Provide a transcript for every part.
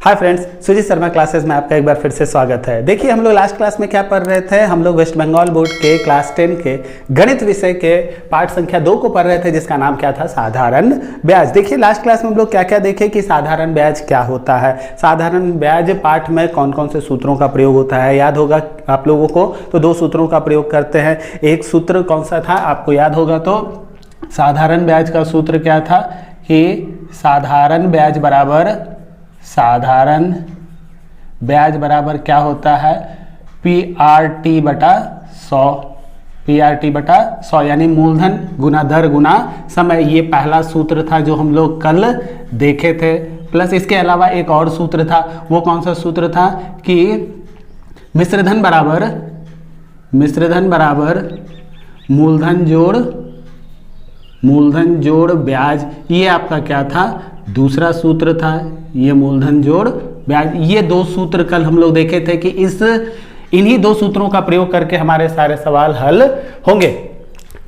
हाय friends, Sujit Sharma classes में आपका एक बार फिर से स्वागत है। देखिए, हम लोग लास्ट क्लास में क्या पढ़ रहे थे। हम लोग वेस्ट बंगाल बोर्ड के क्लास 10 के गणित विषय के पाठ संख्या 2 को पढ़ रहे थे, जिसका नाम क्या था, साधारण ब्याज। देखिए, लास्ट क्लास में हम लोग क्या क्या देखे कि साधारण ब्याज क्या होता है, साधारण ब्याज पाठ में कौन कौन से सूत्रों का प्रयोग होता है। याद होगा आप लोगों को, तो 2 सूत्रों का प्रयोग करते हैं। एक सूत्र कौन सा था, आपको याद होगा तो साधारण ब्याज का सूत्र क्या था कि साधारण ब्याज बराबर क्या होता है, PRT बटा 100 यानी मूलधन गुना दर गुना समय। ये पहला सूत्र था जो हम लोग कल देखे थे। प्लस इसके अलावा एक और सूत्र था, वो कौन सा सूत्र था कि मिश्रधन बराबर मूलधन जोड़ ब्याज। ये आपका क्या था, दूसरा सूत्र था, ये मूलधन जोड़ ब्याज। ये 2 सूत्र कल हम लोग देखे थे कि इन्हीं 2 सूत्रों का प्रयोग करके हमारे सारे सवाल हल होंगे।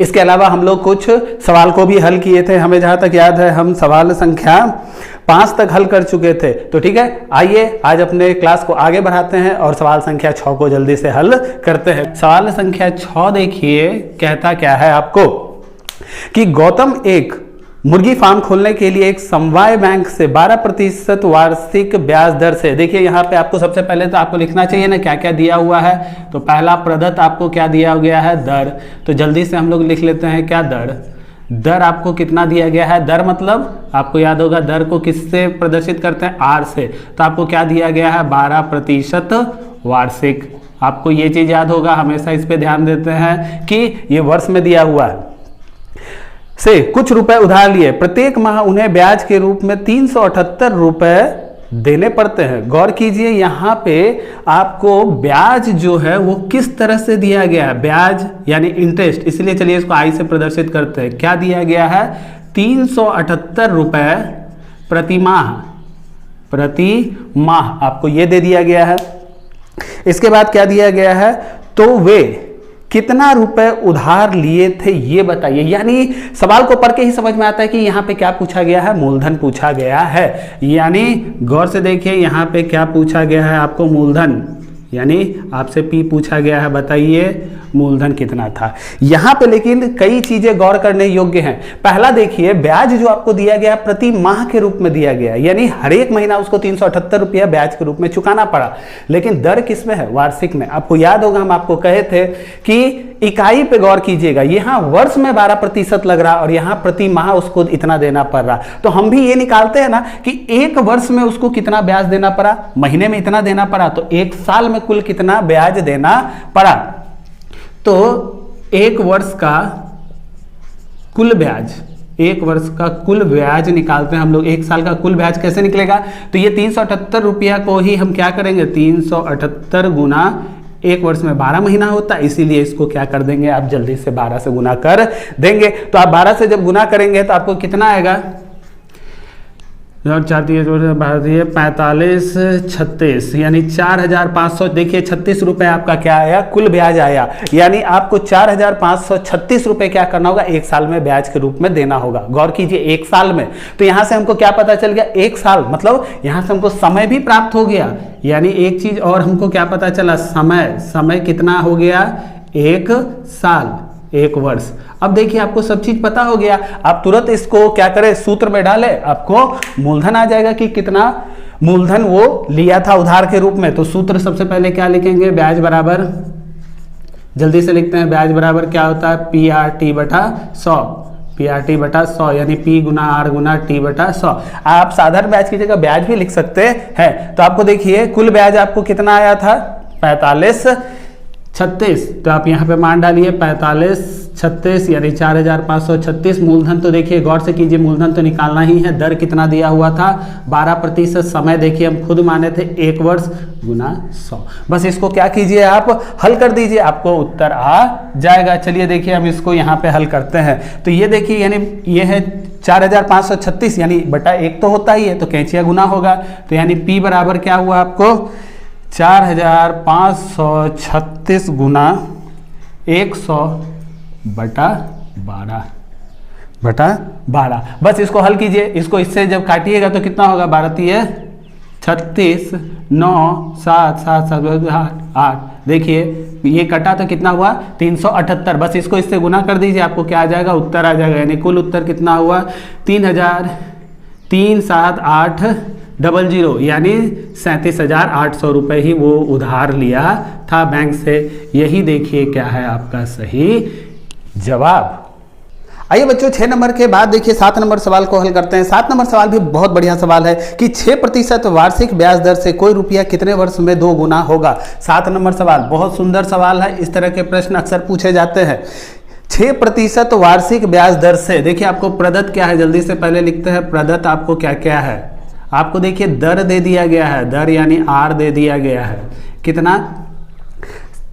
इसके अलावा हम लोग कुछ सवाल को भी हल किए थे। हमें जहां तक याद है हम सवाल संख्या 5 तक हल कर चुके थे। तो ठीक है, आइए आज अपने क्लास को आगे बढ़ाते हैं और सवाल संख्या 6 को जल्दी से हल करते हैं। सवाल संख्या 6 देखिए, कहता क्या है आपको कि गौतम एक मुर्गी फार्म खोलने के लिए एक समवाय बैंक से 12% वार्षिक ब्याज दर से। देखिए, यहाँ पे आपको सबसे पहले तो आपको लिखना चाहिए ना क्या क्या दिया हुआ है। तो पहला प्रदत्त आपको क्या दिया गया है, दर। तो जल्दी से हम लोग लिख लेते हैं क्या, दर आपको कितना दिया गया है। दर मतलब आपको याद होगा दर को किससे प्रदर्शित करते हैं, आर से। तो आपको क्या दिया गया है, 12% वार्षिक। आपको ये चीज याद होगा, हमेशा इस पे ध्यान देते हैं कि ये वर्ष में दिया हुआ है। से कुछ रुपए उधार लिए, प्रत्येक माह उन्हें ब्याज के रूप में 378 रुपए देने पड़ते हैं। गौर कीजिए, यहाँ पे आपको ब्याज जो है वो किस तरह से दिया गया है, ब्याज यानी इंटरेस्ट। इसलिए चलिए इसको आई से प्रदर्शित करते हैं। क्या दिया गया है, 378 रुपए प्रति माह आपको ये दे दिया गया है। इसके बाद क्या दिया गया है, तो वे कितना रुपए उधार लिए थे ये बताइए। यानी सवाल को पढ़ के ही समझ में आता है कि यहाँ पे क्या पूछा गया है, मूलधन पूछा गया है। यानी गौर से देखिए, यहाँ पे क्या पूछा गया है आपको, मूलधन। यानी आपसे P पूछा गया है, बताइए मूलधन कितना था। यहाँ पे लेकिन कई चीजें गौर करने योग्य हैं। पहला देखिए, ब्याज जो आपको दिया गया प्रति माह के रूप में दिया गया, यानी हर एक महीना उसको 378 रुपया ब्याज के रूप में चुकाना पड़ा। लेकिन दर किस में है, वार्षिक में। आपको याद होगा हम आपको कहे थे कि इकाई पे गौर कीजिएगा, यहाँ वर्ष में 12% लग रहा और यहाँ प्रति माह उसको इतना देना पड़ रहा। तो हम भी ये निकालते हैं ना कि एक वर्ष में उसको कितना ब्याज देना पड़ा, महीने में इतना देना पड़ा, तो एक साल में कुल कितना ब्याज देना पड़ा। तो एक वर्ष का कुल ब्याज निकालते हैं हम लोग। एक साल का कुल ब्याज कैसे निकलेगा, तो ये 378 रुपया को ही हम क्या करेंगे, 378 गुना एक वर्ष में 12 महीना होता है, इसीलिए इसको क्या कर देंगे, आप जल्दी से 12 से गुना कर देंगे। तो आप 12 से जब गुना करेंगे तो आपको कितना आएगा, 45 36 यानी 4500। देखिए 36 रुपए आपका क्या आया, कुल ब्याज आया। यानी आपको 4536 रुपए क्या करना होगा, एक साल में ब्याज के रूप में देना होगा। गौर कीजिए, एक साल में। तो यहां से हमको क्या पता चल गया, एक साल, मतलब यहां से हमको समय भी प्राप्त हो गया। यानी एक चीज और हमको क्या पता चला, समय कितना हो गया, एक साल, एक वर्ष। अब देखिए आपको सब चीज पता हो गया। आप तुरंत इसको क्या करें, सूत्र में डालें, आपको मूलधन आ जाएगा कि कितना मूलधन वो लिया था उधार के रूप में। तो सूत्र सबसे पहले क्या लिखेंगे, ब्याज बराबर, जल्दी से लिखते हैं, ब्याज बराबर क्या होता है, PRT बटा 100 यानी P गुना R गुना T बटा 100। आप साधारण ब्याज की जगह ब्याज भी लिख सकते हैं। तो आपको देखिए कुल ब्याज आपको कितना आया था, 45 36। तो आप यहाँ पे मान डालिए 45 36 यानी 4536। मूलधन तो देखिए गौर से कीजिए, मूलधन तो निकालना ही है। दर कितना दिया हुआ था, 12%। समय देखिए हम खुद माने थे, एक वर्ष गुना 100। बस इसको क्या कीजिए, आप हल कर दीजिए, आपको उत्तर आ जाएगा। चलिए देखिए हम इसको यहाँ पे हल करते हैं। तो ये देखिए, यानी ये है 4536 यानी बटा 1 तो होता ही है, तो कैंचिया गुना होगा। तो यानी P बराबर क्या हुआ आपको, 4536 गुना 100 बटा 12। बस इसको हल कीजिए। इसको इससे जब काटिएगा तो कितना होगा, 12 3 36, 9, 7, 7, 7, 8। देखिए ये कटा तो कितना हुआ 378। बस इसको इससे गुना कर दीजिए, आपको क्या आ जाएगा, उत्तर आ जाएगा। यानी कुल उत्तर कितना हुआ 3,378,000, यानी 37,800 रुपये ही वो उधार लिया था बैंक से। यही देखिए क्या है आपका सही जवाब। आइए बच्चों 6 नंबर के बाद देखिए 7 नंबर सवाल को हल करते हैं। 7 नंबर सवाल भी बहुत बढ़िया सवाल है कि 6% वार्षिक ब्याज दर से कोई रुपया कितने वर्ष में 2 गुना होगा। 7 नंबर सवाल बहुत सुंदर सवाल है। इस तरह के प्रश्न अक्सर पूछे जाते हैं। 6% वार्षिक ब्याज दर से, देखिए आपको प्रदत्त क्या है, जल्दी से पहले लिखते हैं प्रदत्त आपको क्या क्या है। आपको देखिए दर दे दिया गया है, दर यानी आर दे दिया गया है। कितना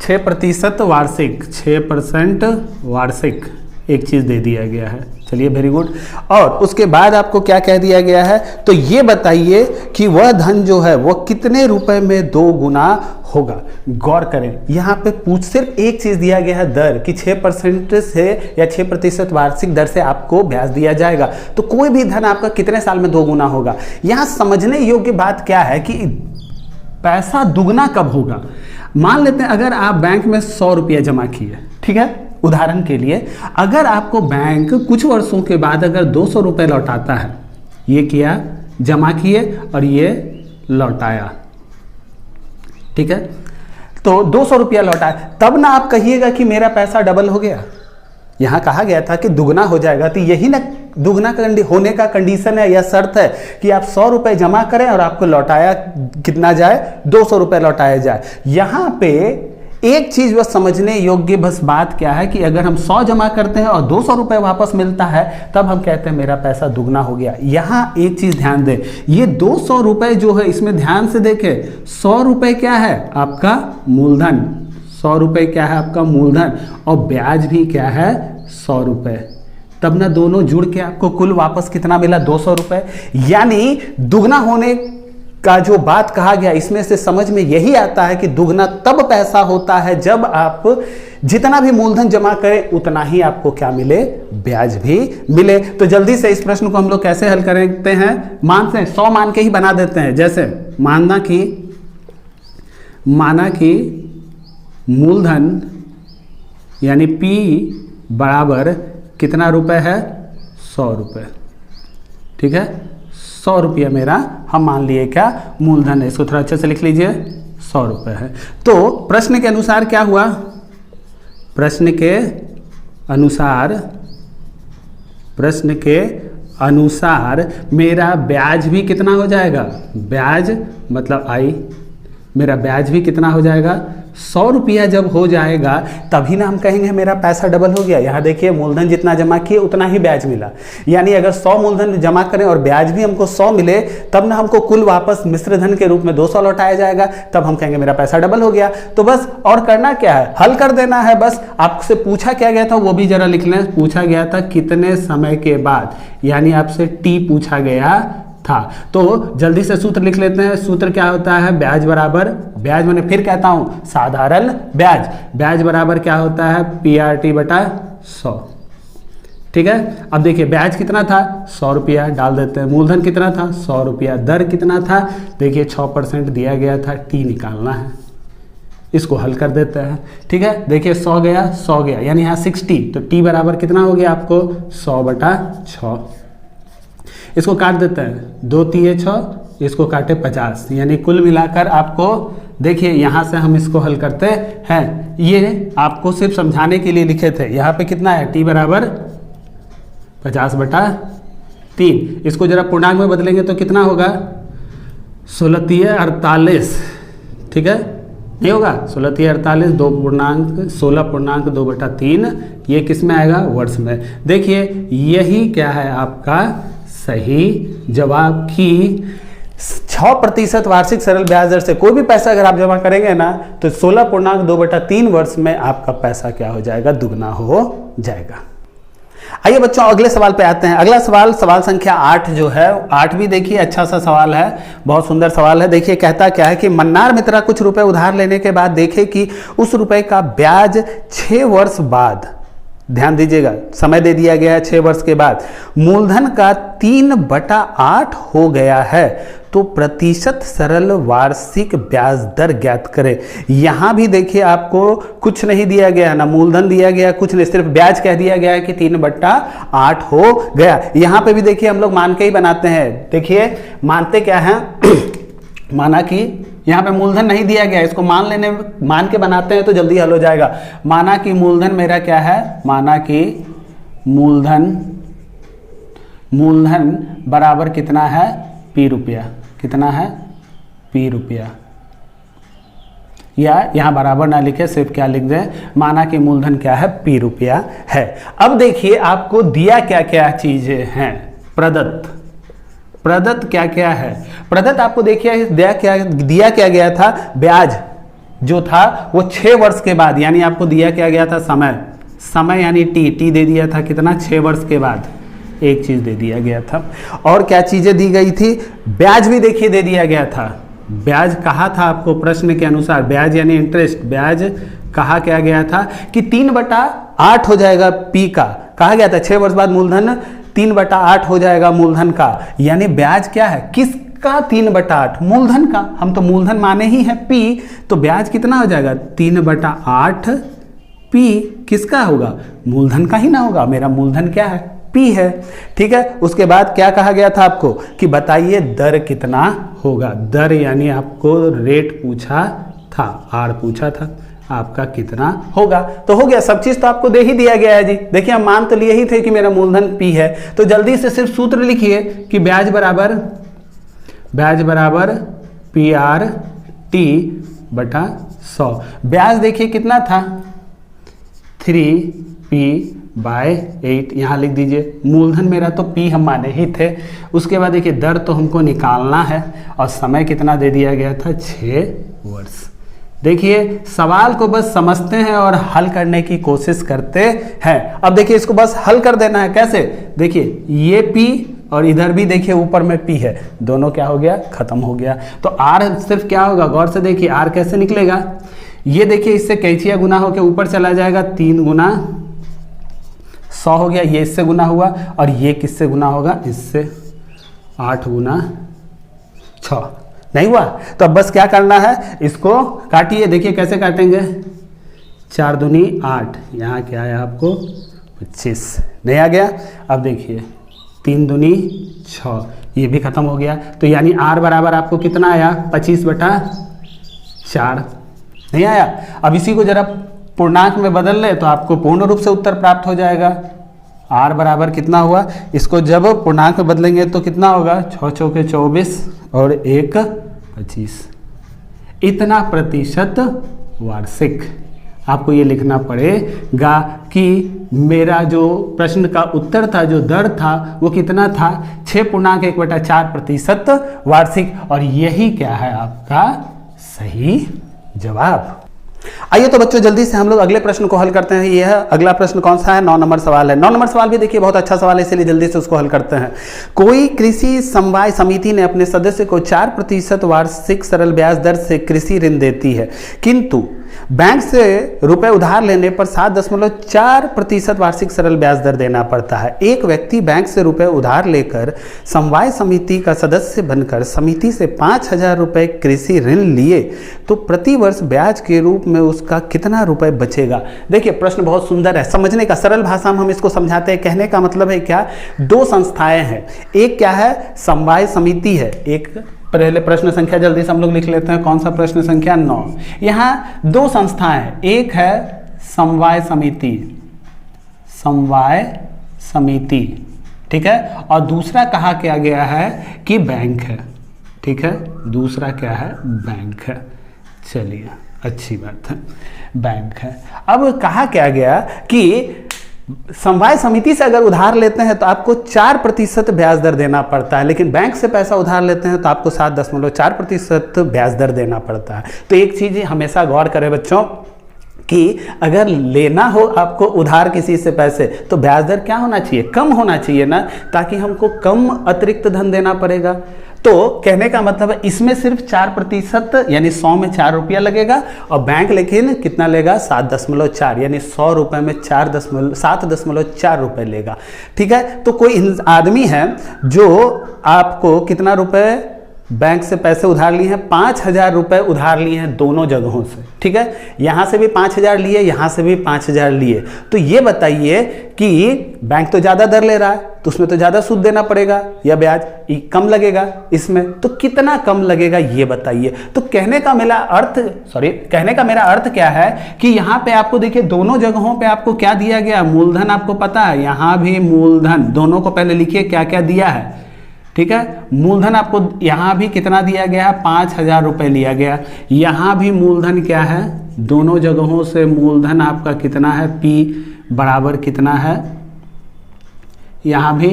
6% वार्षिक, 6% वार्षिक एक चीज दे दिया गया है। चलिए वेरी गुड। और उसके बाद आपको क्या कह दिया गया है, तो ये बताइए कि वह धन जो है वो कितने रुपए में 2 गुना होगा। गौर करें यहाँ पे सिर्फ एक चीज दिया गया है, दर, कि 6% से या 6% वार्षिक दर से आपको ब्याज दिया जाएगा। तो कोई भी धन आपका कितने साल में 2 गुना होगा। यहाँ समझने योग्य बात क्या है कि पैसा दुगना कब होगा। मान लेते हैं अगर आप बैंक में 100 रुपया जमा किए, ठीक है, उदाहरण के लिए, अगर आपको बैंक कुछ वर्षों के बाद अगर 200 रुपये लौटाता है, ये किया, जमा किए और ये लौटाया, ठीक है, तो 200 रुपया लौटाया, तब ना आप कहिएगा कि मेरा पैसा डबल हो गया। यहां कहा गया था कि दुगना हो जाएगा, तो यही ना दुगना होने का कंडीशन है या शर्त है कि आप 100 रुपये जमा करें और आपको लौटाया कितना जाए, 200 रुपये लौटाया जाए। यहां पे एक चीज बस समझने योग्य बस बात क्या है कि अगर हम 100 जमा करते हैं और 200 रुपये वापस मिलता है, तब हम कहते हैं मेरा पैसा दुगना हो गया। यहां एक चीज ध्यान दें, ये 200 रुपये जो है इसमें ध्यान से देखें, 100 रुपये क्या है आपका मूलधन, 100 रुपये क्या है आपका मूलधन, और ब्याज भी क्या है 100 रुपये। तब ना दोनों जुड़ के आपको कुल वापस कितना मिला 200 रुपये। यानी दुगना होने का जो बात कहा गया, इसमें से समझ में यही आता है कि दुगना तब पैसा होता है जब आप जितना भी मूलधन जमा करें उतना ही आपको क्या मिले, ब्याज भी मिले। तो जल्दी से इस प्रश्न को हम लोग कैसे हल करते हैं, मानते हैं 100 मान के ही बना देते हैं। जैसे माना कि मूलधन यानी P बराबर कितना रुपए है, 100 रुपये, ठीक है, 100 रुपया मेरा हम मान लिए क्या मूलधन है। इसको थोड़ा अच्छे से लिख लीजिए, 100 रुपये है। तो प्रश्न के अनुसार क्या हुआ, प्रश्न के अनुसार मेरा ब्याज भी कितना हो जाएगा, ब्याज मतलब आई, मेरा ब्याज भी कितना हो जाएगा 100 रुपया जब हो जाएगा तभी ना हम कहेंगे मेरा पैसा डबल हो गया। यहाँ देखिए मूलधन जितना जमा किए उतना ही ब्याज मिला, यानी अगर 100 मूलधन जमा करें और ब्याज भी हमको 100 मिले, तब ना हमको कुल वापस मिश्र धन के रूप में 200 लौटाया जाएगा, तब हम कहेंगे मेरा पैसा डबल हो गया। तो बस और करना क्या है, हल कर देना है। बस आपसे पूछा क्या गया था वो भी जरा लिख लें। पूछा गया था कितने समय के बाद, यानी आपसे टी पूछा गया था। तो जल्दी से सूत्र लिख लेते हैं। सूत्र क्या होता है, ब्याज बराबर, ब्याज मैंने फिर कहता हूं साधारण ब्याज, ब्याज बराबर क्या होता है PRT बटा 100, ठीक है। अब देखिए ब्याज कितना था 100 रुपया, डाल देते हैं। मूलधन कितना था 100 रुपया, दर कितना था, देखिए 6% दिया गया था, टी निकालना है, इसको हल कर देते हैं, ठीक है। देखिए 100 गया 100 गया, यानी यहाँ 60, तो टी बराबर कितना हो गया आपको 100 बटा 6। इसको काट देते हैं, 2 तिये 6, इसको काटे 50, यानी कुल मिलाकर आपको देखिए यहाँ से हम इसको हल करते हैं। ये आपको सिर्फ समझाने के लिए लिखे थे। यहाँ पे कितना है टी बराबर 50 बटा 3। इसको जरा पूर्णांक में बदलेंगे तो कितना होगा 16 तिये 48, ठीक है, नहीं होगा 16 तिये 48, 16.2 बटा 3, ये किस में आएगा वर्ष में। देखिए यही क्या है आपका सही जवाब की 6% वार्षिक सरल ब्याज दर से कोई भी पैसा अगर आप जमा करेंगे ना, तो 16.2 बटा 3 वर्ष में आपका पैसा क्या हो जाएगा, दुगना हो जाएगा। आइए बच्चों अगले सवाल पे आते हैं। अगला सवाल, सवाल संख्या 8 जो है, 8 भी देखिए अच्छा सा सवाल है, बहुत सुंदर सवाल है। देखिए कहता क्या है कि मन्नार मित्रा कुछ रुपए उधार लेने के बाद देखे कि उस रुपए का ब्याज 6 वर्ष बाद ध्यान दीजिएगा, समय दे दिया गया है 6 वर्ष के बाद, मूलधन का 3/8 हो गया है तो प्रतिशत सरल वार्षिक ब्याज दर ज्ञात करें। यहां भी देखिए आपको कुछ नहीं दिया गया है, ना मूलधन दिया गया, कुछ नहीं, सिर्फ ब्याज कह दिया गया है कि 3/8 हो गया। यहां पे भी देखिए हम लोग मान के ही बनाते हैं। देखिए मानते क्या है माना कि यहाँ पे मूलधन नहीं दिया गया, इसको मान के बनाते हैं तो जल्दी हल हो जाएगा। माना कि मूलधन मेरा क्या है, माना कि मूलधन बराबर कितना है, P रुपया, कितना है P रुपया, या यहाँ बराबर ना लिखे, सिर्फ क्या लिख दें, माना कि मूलधन क्या है P रुपया है। अब देखिए आपको दिया क्या क्या चीजें हैं, प्रदत्त क्या क्या है, प्रदत्त आपको देखिए दिया क्या गया था, ब्याज जो था वो 6 वर्ष के बाद, यानी आपको दिया क्या गया था, समय यानी टी दे दिया था, कितना 6 वर्ष के बाद एक चीज दे दिया गया था। और क्या चीजें दी गई थी, ब्याज भी देखिए दे दिया गया था। ब्याज कहा था आपको प्रश्न के अनुसार, ब्याज यानी इंटरेस्ट, ब्याज कहा क्या गया था कि 3/8 हो जाएगा P का, कहा गया था 6 वर्ष बाद मूलधन 3/8 हो जाएगा मूलधन का, यानी ब्याज क्या है, किसका 3/8, मूलधन का, हम तो मूलधन माने ही है P, तो ब्याज कितना हो जाएगा 3/8 P, किसका होगा, मूलधन का ही ना होगा, मेरा मूलधन क्या है P है। ठीक है, उसके बाद क्या कहा गया था आपको कि बताइए दर कितना होगा, दर यानी आपको रेट पूछा था, R पूछा था, आपका कितना होगा, तो हो गया, सब चीज तो आपको दे ही दिया गया है जी। देखिए हम मान तो लिए ही थे कि मेरा मूलधन P है, तो जल्दी से सिर्फ सूत्र लिखिए कि ब्याज बराबर PR/T/100। ब्याज देखिए कितना था 3P/8, यहाँ लिख दीजिए, मूलधन मेरा तो P हम माने ही थे। उसके बाद देखिए दर तो हमको निकालना है और समय कितना दे दिया गया था 6 वर्ष। देखिए सवाल को बस समझते हैं और हल करने की कोशिश करते हैं। अब देखिए इसको बस हल कर देना है, कैसे, देखिए ये P और इधर भी देखिए ऊपर में P है, दोनों क्या हो गया, खत्म हो गया। तो R सिर्फ क्या होगा, गौर से देखिए R कैसे निकलेगा, ये देखिए इससे कैंचिया गुना होकर ऊपर चला जाएगा, 3 गुना 100 हो गया, ये इससे गुना हुआ, और ये किससे गुना होगा, इससे 8 गुना 6 नहीं हुआ। तो अब बस क्या करना है, इसको काटिए, देखिए कैसे काटेंगे, 4 दूनी 8, यहाँ क्या आया आपको 25, नहीं आ गया। अब देखिए 3 दूनी 6, ये भी खत्म हो गया, तो यानी R बराबर आपको कितना आया 25/4, नहीं आया। अब इसी को जरा पूर्णांक में बदल ले तो आपको पूर्ण रूप से उत्तर प्राप्त हो जाएगा। R बराबर कितना हुआ, इसको जब पूर्णांक में बदलेंगे तो कितना होगा, 6 चौके 24 और 1 25, इतना प्रतिशत वार्षिक। आपको ये लिखना पड़ेगा कि मेरा जो प्रश्न का उत्तर था, जो दर था वो कितना था, 6.1/4% वार्षिक, और यही क्या है आपका सही जवाब। आइए तो बच्चों जल्दी से हम लोग अगले प्रश्न को हल करते हैं। यह अगला प्रश्न कौन सा है, 9 नंबर सवाल है। 9 नंबर सवाल भी देखिए बहुत अच्छा सवाल है, इसलिए जल्दी से उसको हल करते हैं। कोई कृषि समवाय समिति ने अपने सदस्य को 4% वार्षिक सरल ब्याज दर से कृषि ऋण देती है, किंतु बैंक से रुपए उधार लेने पर 7.4% वार्षिक सरल ब्याज दर देना पड़ता है। एक व्यक्ति बैंक से रुपए उधार लेकर समवाय समिति का सदस्य बनकर समिति से 5,000 रुपए कृषि ऋण लिए तो प्रति वर्ष ब्याज के रूप में उसका कितना रुपए बचेगा। देखिए प्रश्न बहुत सुंदर है, समझने का सरल भाषा में हम इसको समझाते हैं। कहने का मतलब है क्या, 2 संस्थाएं हैं, एक क्या है समवाय समिति है, एक पहले प्रश्न संख्या जल्दी से हम लोग लिख लेते हैं, कौन सा प्रश्न संख्या 9। यहाँ 2 संस्थाएं हैं, एक है समवाय समिति, ठीक है, और दूसरा कहा क्या गया है कि बैंक है, ठीक है, दूसरा क्या है, बैंक है। चलिए अच्छी बात है, बैंक है। अब कहा क्या गया कि समवाय समिति से अगर उधार लेते हैं तो आपको 4% ब्याज दर देना पड़ता है, लेकिन बैंक से पैसा उधार लेते हैं तो आपको 7.4% ब्याज दर देना पड़ता है। तो एक चीज हमेशा गौर करें बच्चों कि अगर लेना हो आपको उधार किसी से पैसे तो ब्याज दर क्या होना चाहिए, कम होना चाहिए ना, ताकि हमको कम अतिरिक्त धन देना पड़ेगा। तो कहने का मतलब है इसमें सिर्फ 4% यानी 100 में 4 रुपया लगेगा, और बैंक लेकिन कितना लेगा 7.4 यानी 100 रुपए में 7.4 रुपए लेगा। ठीक है, तो कोई आदमी है जो आपको कितना रुपए बैंक से पैसे उधार लिए हैं, 5,000 रुपए उधार लिए हैं दोनों जगहों से। ठीक है, यहां से भी 5,000 लिए, यहां से भी 5,000 लिए। तो ये बताइए कि बैंक तो ज्यादा दर ले रहा है तो उसमें तो ज्यादा सूद देना पड़ेगा या ब्याज कम लगेगा, इसमें तो कितना कम लगेगा ये बताइए। तो कहने का मेरा अर्थ क्या है कि यहां पे आपको देखिए दोनों जगहों पे आपको क्या दिया गया, मूलधन आपको पता है, यहां भी मूलधन, दोनों को पहले लिखिए क्या क्या दिया है। ठीक है, मूलधन आपको यहां भी कितना दिया गया है, 5,000 रुपए लिया गया। यहां भी मूलधन क्या है, दोनों जगहों से मूलधन आपका कितना है, P बराबर कितना है, यहां भी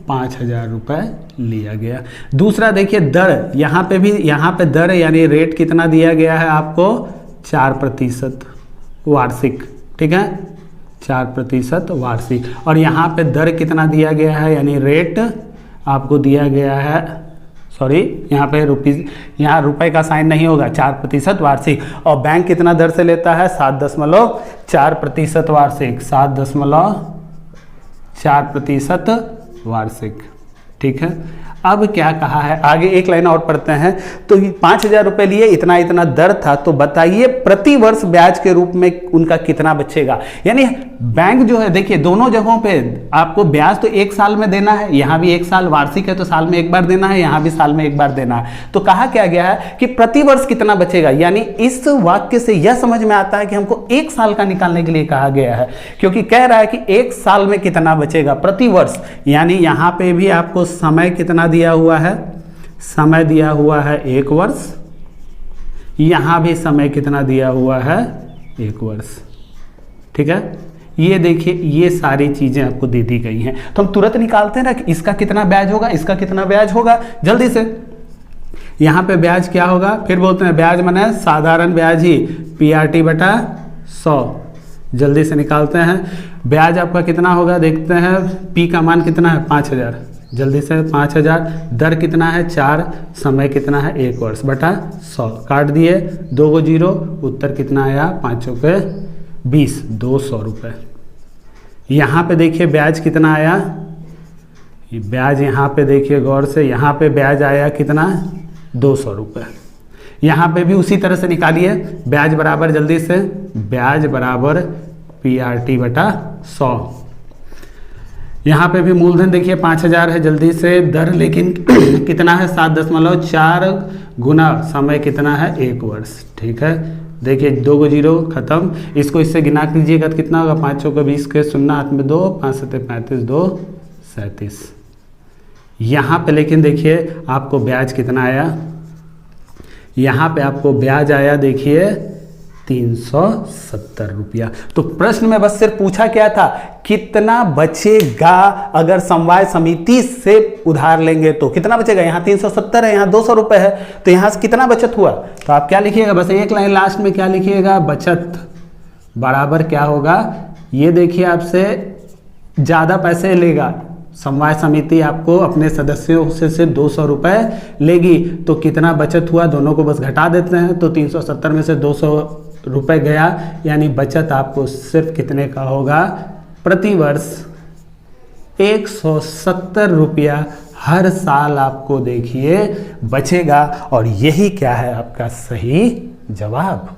5,000 रुपए लिया गया। दूसरा देखिए दर, यहां पे दर यानी रेट कितना दिया गया है आपको, 4% वार्षिक। ठीक है, 4% वार्षिक, और यहां पे दर कितना दिया गया है यानी रेट आपको दिया गया है, यहाँ पे यहाँ रुपए का साइन नहीं होगा, 4% वार्षिक। और बैंक कितना दर से लेता है, 7.4% वार्षिक, 7.4% वार्षिक। ठीक है, अब क्या कहा है आगे, एक लाइन और पढ़ते हैं। तो 5,000 रुपए लिए, इतना इतना दर था, तो बताइए प्रति वर्ष ब्याज के रूप में उनका कितना बचेगा। यानी बैंक जो है देखिए दोनों जगहों पे आपको ब्याज तो 1 साल में देना है, यहां भी 1 साल वार्षिक है तो साल में 1 बार देना है, यहां भी साल में 1 बार देना है। तो कहा क्या गया है कि प्रति वर्ष कितना बचेगा, यानी इस वाक्य से यह समझ में आता है कि हमको 1 साल का निकालने के लिए कहा गया है, क्योंकि कह रहा है कि 1 साल में कितना बचेगा प्रति वर्ष। यानी यहां पे भी आपको समय कितना दिया हुआ है, समय दिया हुआ है 1 वर्ष, यहां भी समय कितना दिया हुआ है 1 वर्ष। ठीक है, ये देखिए ये सारी चीजें आपको दे दी गई हैं, तो हम तुरंत निकालते हैं ना कि इसका कितना ब्याज होगा, इसका कितना ब्याज होगा। जल्दी से यहां पे ब्याज क्या होगा, फिर बोलते हैं ब्याज माने साधारण ब्याज ही, PRT बटा 100। जल्दी से निकालते हैं, ब्याज आपका कितना होगा देखते हैं, P का मान कितना है 5,000, जल्दी से 5,000, दर कितना है 4, समय कितना है 1 वर्ष बटा 100, काट दिए 2 को 0, उत्तर कितना आया 5 के 20, 200 रुपये। यहाँ पे देखिए ब्याज कितना आया, ये ब्याज यहाँ पे देखिए गौर से, यहाँ पे ब्याज आया कितना 200 रुपये। यहाँ पे भी उसी तरह से निकालिए, ब्याज बराबर जल्दी से, ब्याज बराबर PRT बटा 100। यहाँ पे भी मूलधन देखिए 5,000 है, जल्दी से दर लेकिन कितना है 7.4 गुना समय कितना है 1 वर्ष। ठीक है, देखिए 2 को 0 खत्म, इसको इससे गिना लीजिएगा तो कितना होगा 5 के 20 के 0 हाथ में 2, 5 7 35, 2 37। यहाँ पे लेकिन देखिए आपको ब्याज कितना आया, यहाँ पे आपको ब्याज आया देखिए 370 रुपया। तो प्रश्न में बस सिर्फ पूछा क्या था, कितना बचेगा अगर समवाय समिति से उधार लेंगे तो कितना बचेगा। यहाँ 370 है, यहाँ 200 रुपये है, तो यहाँ से कितना बचत हुआ। तो आप क्या लिखिएगा, बस एक लाइन लास्ट में क्या लिखिएगा, बचत बराबर क्या होगा। ये देखिए आपसे ज़्यादा पैसे लेगा समवाय समिति, आपको अपने सदस्यों से सिर्फ 200 रुपये लेगी, तो कितना बचत हुआ दोनों को बस घटा देते हैं, तो 370 में से 200 रुपये गया, यानी बचत आपको सिर्फ कितने का होगा, प्रति वर्ष 170 रुपया हर साल आपको देखिए बचेगा। और यही क्या है आपका सही जवाब।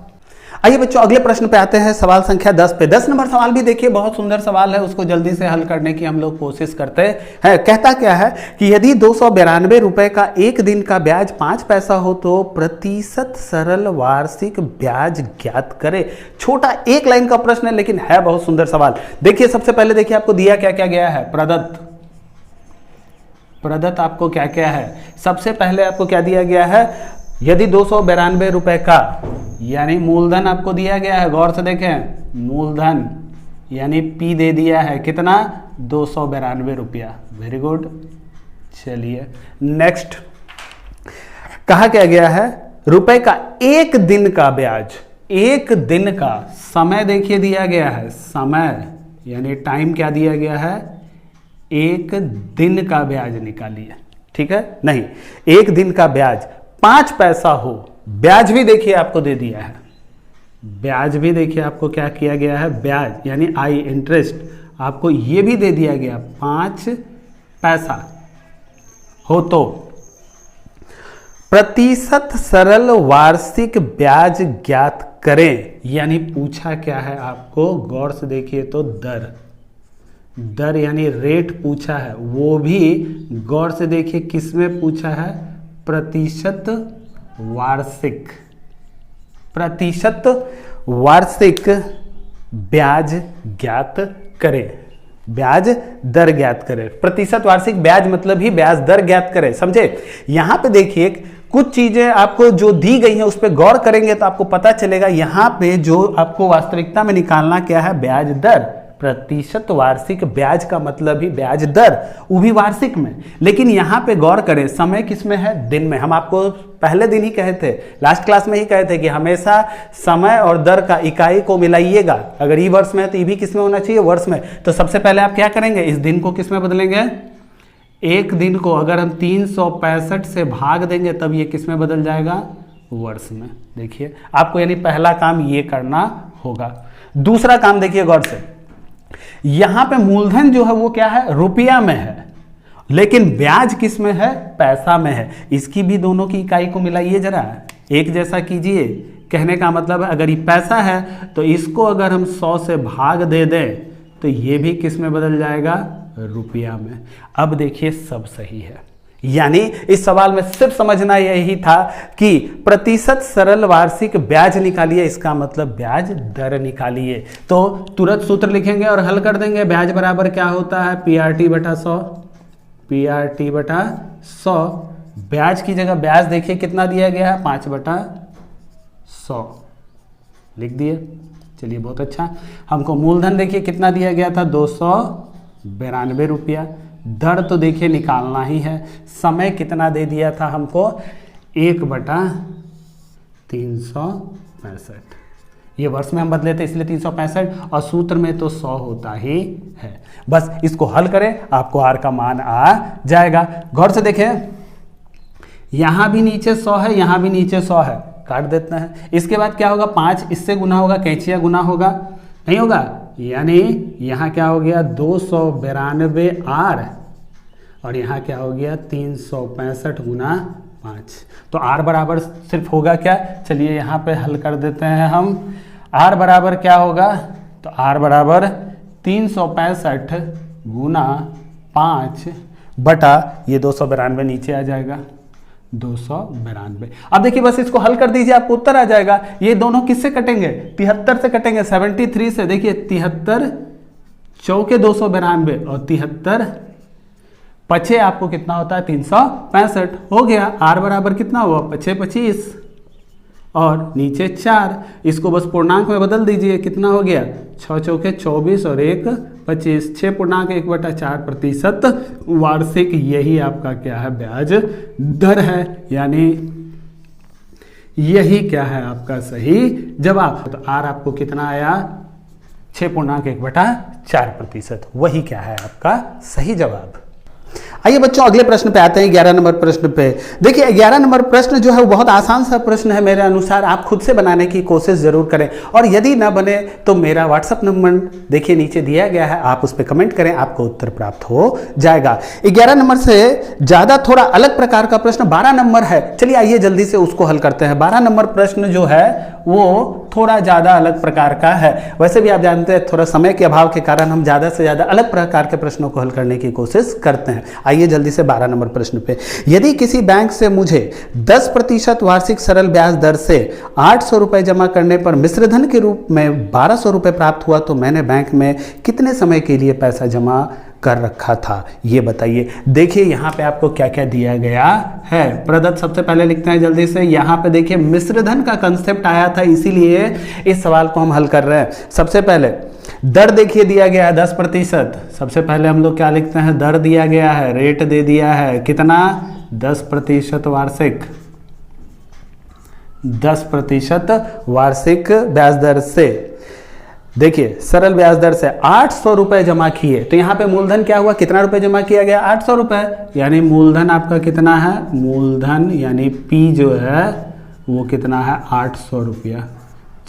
आइए बच्चों अगले प्रश्न पे आते हैं, सवाल संख्या 10 पे। 10 नंबर सवाल भी देखिए बहुत सुंदर सवाल है, उसको जल्दी से हल करने की हम लोग कोशिश करते हैं। कहता क्या है कि यदि 292 रुपए का एक दिन का ब्याज 5 पैसा हो तो प्रतिशत सरल वार्षिक ब्याज ज्ञात करे। छोटा एक लाइन का प्रश्न है लेकिन है बहुत सुंदर सवाल। देखिए सबसे पहले देखिए आपको दिया क्या क्या गया है, प्रदत्त आपको क्या क्या है। सबसे पहले आपको क्या दिया गया है, यदि 292 रुपए का यानी मूलधन आपको दिया गया है, गौर से देखें मूलधन यानी P दे दिया है कितना 292 रुपया। वेरी गुड, चलिए नेक्स्ट कहा क्या गया है, रुपए का एक दिन का ब्याज, एक दिन का समय देखिए दिया गया है, समय यानी टाइम क्या दिया गया है, एक दिन का ब्याज निकालिए। ठीक है, नहीं, एक दिन का ब्याज 5 पैसा हो, ब्याज भी देखिए आपको दे दिया है, ब्याज भी देखिए आपको क्या किया गया है, ब्याज यानी आई इंटरेस्ट आपको ये भी दे दिया गया 5 पैसा हो तो प्रतिशत सरल वार्षिक ब्याज ज्ञात करें। यानी पूछा क्या है आपको, गौर से देखिए तो दर यानी रेट पूछा है, वो भी गौर से देखिए किस में पूछा है, प्रतिशत वार्षिक, प्रतिशत वार्षिक ब्याज ज्ञात करें, ब्याज दर ज्ञात करें। प्रतिशत वार्षिक ब्याज मतलब ही ब्याज दर ज्ञात करें, समझे। यहां पे देखिए कुछ चीजें आपको जो दी गई हैं उस पर गौर करेंगे तो आपको पता चलेगा, यहां पे जो आपको वास्तविकता में निकालना क्या है, ब्याज दर। प्रतिशत वार्षिक ब्याज का मतलब ही ब्याज दर, वो भी वार्षिक में। लेकिन यहां पे गौर करें, समय किसमें है, दिन में। हम आपको पहले दिन ही कहे थे, लास्ट क्लास में ही कहे थे कि हमेशा समय और दर का इकाई को मिलाइएगा। अगर ई वर्ष में है तो ई भी किसमें होना चाहिए, वर्ष में। तो सबसे पहले आप क्या करेंगे, इस दिन को किसमें बदलेंगे, एक दिन को अगर हम 365 से भाग देंगे तब ये किसमें बदल जाएगा, वर्ष में। देखिए आपको यानी पहला काम ये करना होगा। दूसरा काम देखिए गौर से, यहां पे मूलधन जो है वो क्या है, रुपया में है, लेकिन ब्याज किस में है, पैसा में है। इसकी भी दोनों की इकाई को मिलाइए जरा, एक जैसा कीजिए। कहने का मतलब है अगर ये पैसा है तो इसको अगर हम 100 से भाग दे दें तो ये भी किस में बदल जाएगा, रुपया में। अब देखिए सब सही है। यानी इस सवाल में सिर्फ समझना यही था कि प्रतिशत सरल वार्षिक ब्याज निकालिए, इसका मतलब ब्याज दर निकालिए। तो तुरंत सूत्र लिखेंगे और हल कर देंगे। ब्याज बराबर क्या होता है, PRT बटा 100, PRT बटा 100। ब्याज की जगह ब्याज देखिए कितना दिया गया है, 5 बटा 100 लिख दिए। चलिए बहुत अच्छा। हमको मूलधन देखिए कितना दिया गया था, 292 रुपया। दर तो देखिए निकालना ही है। समय कितना दे दिया था हमको, 1 बटा 365। ये वर्ष में हम बदले थे इसलिए 365, और सूत्र में तो 100 होता ही है। बस इसको हल करें, आपको आर का मान आ जाएगा। गौर से देखें, यहां भी नीचे 100 है, यहां भी नीचे 100 है, काट देते हैं। इसके बाद क्या होगा, 5 इससे गुना होगा, कैंचिया गुना होगा, नहीं होगा। यानी यहाँ क्या हो गया, 292 आर, और यहाँ क्या हो गया 365 गुना 5। तो आर बराबर सिर्फ होगा क्या, चलिए यहाँ पे हल कर देते हैं हम। आर बराबर क्या होगा, तो आर बराबर 365 गुना 5 बटा ये 292 नीचे आ जाएगा, 292। अब देखिए बस इसको हल कर दीजिए, आपको उत्तर आ जाएगा। ये दोनों किससे कटेंगे, 73 से कटेंगे, 73 से। देखिए 73 चौके 292 और 73 पछे आपको कितना होता है, 365 हो गया। आर बराबर कितना हुआ, 5 25 और नीचे 4। इसको बस पूर्णांक में बदल दीजिए, कितना हो गया, 6 चौके 24 और 1 25, 6.1/4 प्रतिशत वार्षिक। यही आपका क्या है, ब्याज दर है। यानी यही क्या है आपका सही जवाब। तो आर आपको कितना आया, 6.1/4 प्रतिशत। वही क्या है आपका सही जवाब। आइए बच्चों अगले प्रश्न पे आते हैं, 11 नंबर प्रश्न पे। देखिए 11 नंबर प्रश्न जो है वो बहुत आसान सा प्रश्न है मेरे अनुसार। आप खुद से बनाने की कोशिश जरूर करें, और यदि ना बने तो मेरा व्हाट्सएप नंबर देखिए नीचे दिया गया है, आप उस पर कमेंट करें, आपको उत्तर प्राप्त हो जाएगा। 11 नंबर से ज्यादा थोड़ा अलग प्रकार का प्रश्न 12 नंबर है। चलिए आइए जल्दी से उसको हल करते हैं। 12 नंबर प्रश्न जो है वो थोड़ा ज्यादा अलग प्रकार का है। वैसे भी आप जानते हैं थोड़ा समय के अभाव के कारण हम ज्यादा से ज्यादा अलग प्रकार के प्रश्नों को हल करने की कोशिश करते हैं। आइए जल्दी से 12 नंबर प्रश्न पे। यदि किसी बैंक से मुझे 10% वार्षिक सरल ब्याज दर से 800 रुपए जमा करने पर मिश्रधन के रूप में 1200 रुपए प्राप्त हुआ, तो मैंने बैंक में कितने समय के लिए पैसा जमा कर रखा था, ये बताइए। देखिए यहाँ पे आपको क्या क्या दिया गया है। प्रदत्त सबसे पहले लिखते हैं जल्दी से। यहाँ पे देखिए मिश्रधन का कंसेप्ट आया था, इसीलिए इस सवाल को हम हल कर रहे हैं। सबसे पहले दर देखिए दिया गया है 10%। सबसे पहले हम लोग क्या लिखते हैं, दर दिया गया है, रेट दे दिया है कितना, 10% वार्षिक, 10% वार्षिक ब्याज दर से देखिए सरल ब्याज दर से 800 रुपए जमा किए, तो यहाँ पे मूलधन क्या हुआ, कितना रुपए जमा किया गया, 800 रुपए, यानी मूलधन आपका कितना है, मूलधन यानी P जो है वो कितना है, 800 रुपया।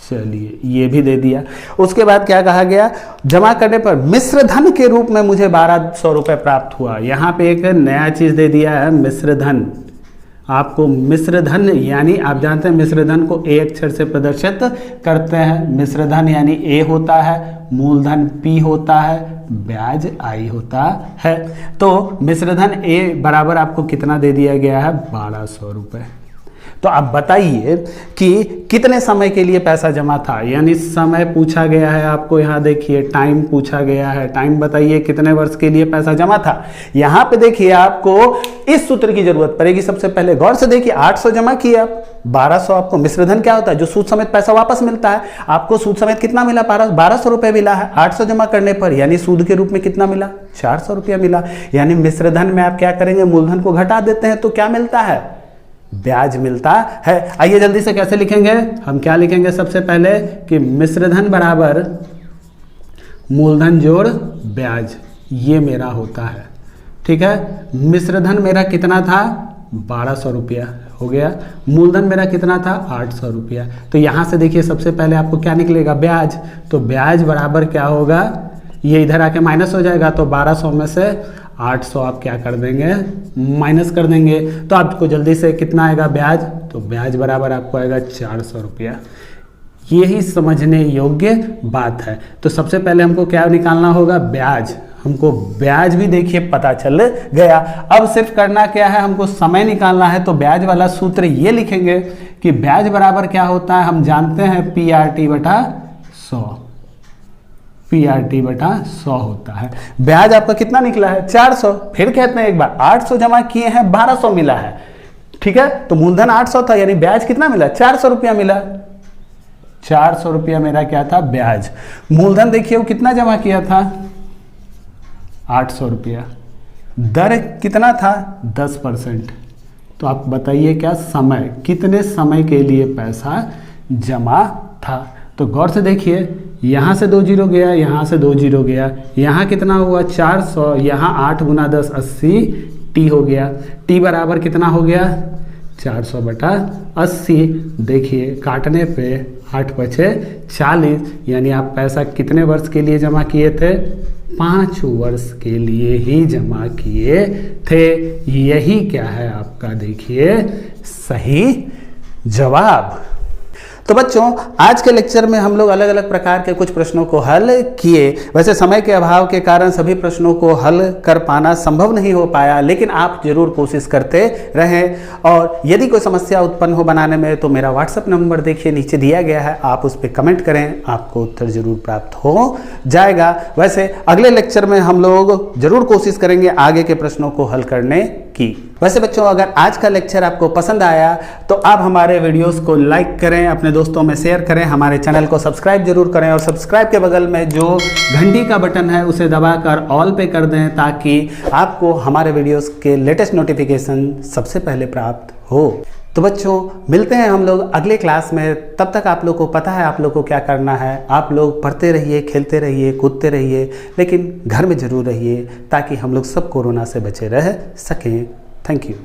चलिए ये भी दे दिया। उसके बाद क्या कहा गया, जमा करने पर मिश्र धन के रूप में मुझे 1200 रुपए प्राप्त हुआ। यहाँ पे एक नया चीज दे दिया है, मिश्र धन। आपको मिश्र धन यानी आप जानते हैं मिश्र धन को ए अक्षर से प्रदर्शित करते हैं। मिश्र धन यानी ए होता है, मूलधन पी होता है, ब्याज आई होता है। तो मिश्र धन ए बराबर आपको कितना दे दिया गया है, 1200 रुपये। तो आप बताइए कि कितने समय के लिए पैसा जमा था, यानी समय पूछा गया है आपको। यहाँ देखिए टाइम पूछा गया है, टाइम बताइए कितने वर्ष के लिए पैसा जमा था। यहाँ पे देखिए आपको इस सूत्र की जरूरत पड़ेगी। सबसे पहले गौर से देखिए, 800 जमा किया, 1200 आपको मिश्रधन क्या होता है, जो सूद समेत पैसा वापस मिलता है। आपको सूद समेत कितना मिला, 1200 रुपए मिला है 800 जमा करने पर, यानी सूद के रूप में कितना मिला, 400 रुपया मिला। यानी मिश्रधन में आप क्या करेंगे, मूलधन को घटा देते हैं तो क्या मिलता है, ब्याज मिलता है। आइए जल्दी से कैसे लिखेंगे, हम क्या लिखेंगे सबसे पहले कि मिश्रधन बराबर मूलधन जोड़ ब्याज, ये मेरा होता है। ठीक है, मिश्रधन मेरा कितना था, 1200 रुपया हो गया, मूलधन मेरा कितना था, 800 रुपया। तो यहाँ से देखिए सबसे पहले आपको क्या निकलेगा, ब्याज। तो ब्याज बराबर क्या होगा, ये इधर आके माइनस हो जाएगा, तो 1200 में से 800 आप क्या कर देंगे, माइनस कर देंगे। तो आपको जल्दी से कितना आएगा ब्याज, तो ब्याज बराबर आपको आएगा 400 रुपया। यही समझने योग्य बात है। तो सबसे पहले हमको क्या निकालना होगा, ब्याज। हमको ब्याज भी देखिए पता चल गया। अब सिर्फ करना क्या है, हमको समय निकालना है। तो ब्याज वाला सूत्र ये लिखेंगे कि ब्याज बराबर क्या होता है, हम जानते हैं PRT बटा 100, PRT बटा 100 होता है। ब्याज आपका कितना निकला है, 400। फिर कहते हैं एक बार, 800 जमा किए हैं, 1200 मिला है। ठीक है, तो मूलधन 800 था, यानी ब्याज कितना मिला, 400 रुपया मिला। 400 रुपया मेरा क्या था, ब्याज। मूलधन देखिए वो कितना जमा किया था, 800 रुपया। दर कितना था, 10%। तो आप बताइए क्या समय, कितने समय के लिए पैसा जमा था। तो गौर से देखिए, यहाँ से 2 जीरो गया, यहाँ से 2 जीरो गया, यहाँ कितना हुआ 400, यहाँ 8 गुना 10 80 टी हो गया। टी बराबर कितना हो गया, 400 बटा 80। देखिए काटने पे 8 बचे 40, यानी आप पैसा कितने वर्ष के लिए जमा किए थे, 5 वर्ष के लिए ही जमा किए थे। यही क्या है आपका, देखिए सही जवाब। तो बच्चों आज के लेक्चर में हम लोग अलग अलग प्रकार के कुछ प्रश्नों को हल किए। वैसे समय के अभाव के कारण सभी प्रश्नों को हल कर पाना संभव नहीं हो पाया, लेकिन आप जरूर कोशिश करते रहें। और यदि कोई समस्या उत्पन्न हो बनाने में तो मेरा व्हाट्सएप नंबर देखिए नीचे दिया गया है, आप उस पर कमेंट करें, आपको उत्तर जरूर प्राप्त हो जाएगा। वैसे अगले लेक्चर में हम लोग जरूर कोशिश करेंगे आगे के प्रश्नों को हल करने की। वैसे बच्चों अगर आज का लेक्चर आपको पसंद आया तो आप हमारे वीडियोस को लाइक करें, अपने दोस्तों में शेयर करें, हमारे चैनल को सब्सक्राइब जरूर करें और सब्सक्राइब के बगल में जो घंटी का बटन है उसे दबाकर ऑल पे कर दें, ताकि आपको हमारे वीडियोस के लेटेस्ट नोटिफिकेशन सबसे पहले प्राप्त हो। तो बच्चों मिलते हैं हम लोग अगले क्लास में। तब तक आप लोग को पता है आप लोग को क्या करना है, आप लोग पढ़ते रहिए, खेलते रहिए, कूदते रहिए, लेकिन घर में जरूर रहिए, ताकि हम लोग सब कोरोना से बचे रह सकें। Thank you.